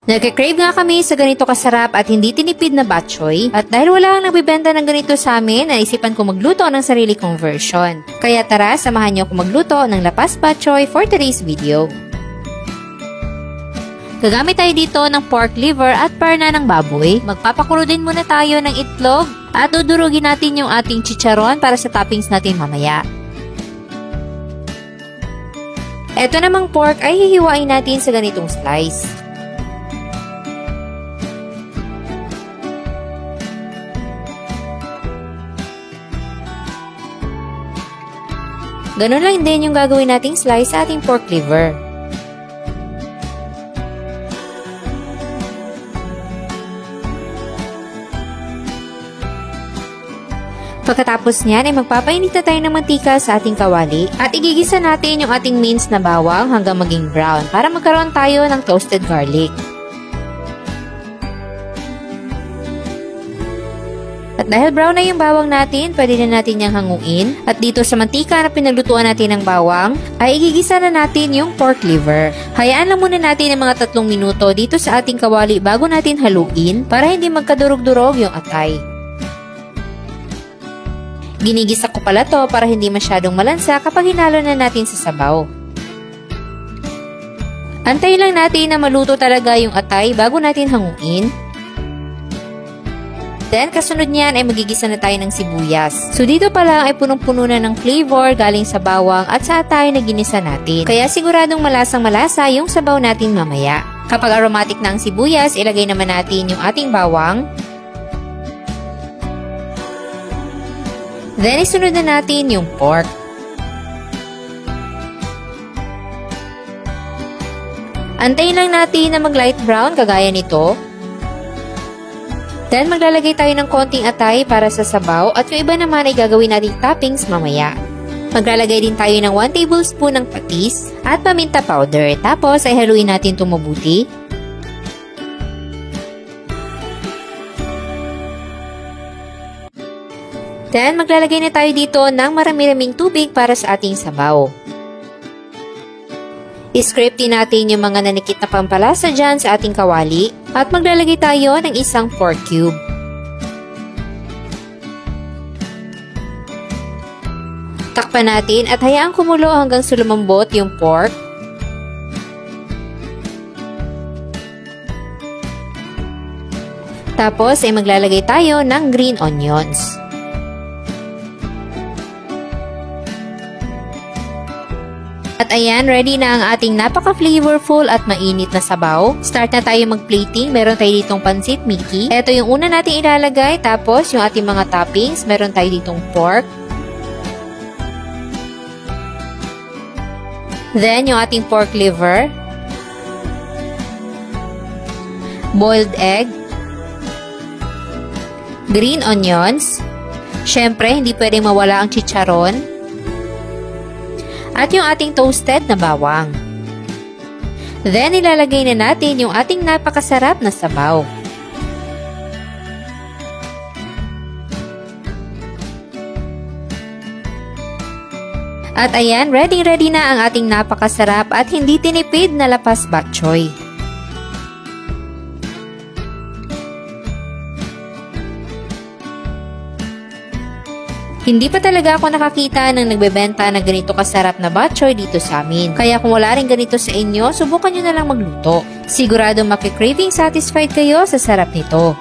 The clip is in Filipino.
Nagka-crave nga kami sa ganito kasarap at hindi tinipid na bok choy. At dahil wala kang nagbibenta ng ganito sa amin, naisipan ko magluto ng sarili kong version. Kaya tara, samahan niyo ako magluto ng lapas bok choy for today's video. Gagamit tayo dito ng pork liver at parna ng baboy. Magpapakulo din muna tayo ng itlog at dudurugin natin yung ating chicharon para sa toppings natin mamaya. Ito namang pork ay hihiwain natin sa ganitong slice. Ganun lang din yung gagawin nating slice sa ating pork liver. Pagkatapos niyan ay magpapainit na tayo ng mantika sa ating kawali at igigisa natin yung ating minced na bawang hanggang maging brown para magkaroon tayo ng toasted garlic. At dahil brown na yung bawang natin, pwede na natin niyang hanguin. At dito sa mantika na pinaglutuan natin ng bawang, ay igigisa na natin yung pork liver. Hayaan lang muna natin ng mga 3 minuto dito sa ating kawali bago natin haluin para hindi magkadurog-durog yung atay. Ginigisa ko pala to para hindi masyadong malansa kapag hinalo na natin sa sabaw. Antayin lang natin na maluto talaga yung atay bago natin hanguin. Then, kasunod niyan ay magigisa na tayo ng sibuyas. So, dito pa lang ay punong-puno na ng flavor galing sa bawang at sa atay na ginisa natin. Kaya siguradong malasang-malasa yung sabaw natin mamaya. Kapag aromatic na ang sibuyas, ilagay naman natin yung ating bawang. Then, isunod na natin yung pork. Antayin lang natin na mag-light brown kagaya nito. Then, maglalagay tayo ng konting atay para sa sabaw at yung iba naman ay gagawin nating toppings mamaya. Maglalagay din tayo ng 1 tablespoon ng patis at paminta powder. Tapos, ay haluin natin itong mabuti. Then, maglalagay na tayo dito ng marami-raming tubig para sa ating sabaw. I-scrape din natin yung mga nanikit na pampalasa dyan sa ating kawali at maglalagay tayo ng isang pork cube. Takpan natin at hayaang kumulo hanggang sa lumambot yung pork. Tapos ay maglalagay tayo ng green onions. At ayan, ready na ang ating napaka-flavorful at mainit na sabaw. Start na tayo mag-plating. Meron tayo ditong pansit Mickey. Ito yung una nating ilalagay. Tapos, yung ating mga toppings. Meron tayo ditong pork. Then, yung ating pork liver. Boiled egg. Green onions. Syempre, hindi pwedeng mawala ang chicharon. At yung ating toasted na bawang. Then, ilalagay na natin yung ating napakasarap na sabaw. At ayan, ready na ang ating napakasarap at hindi tinipid na lapas bok choy. Hindi pa talaga ako nakakita ng nagbebenta ng ganito kasarap na bok choy dito sa amin. Kaya kung wala rin ganito sa inyo, subukan nyo na lang magluto. Sigurado makikraving satisfied kayo sa sarap nito.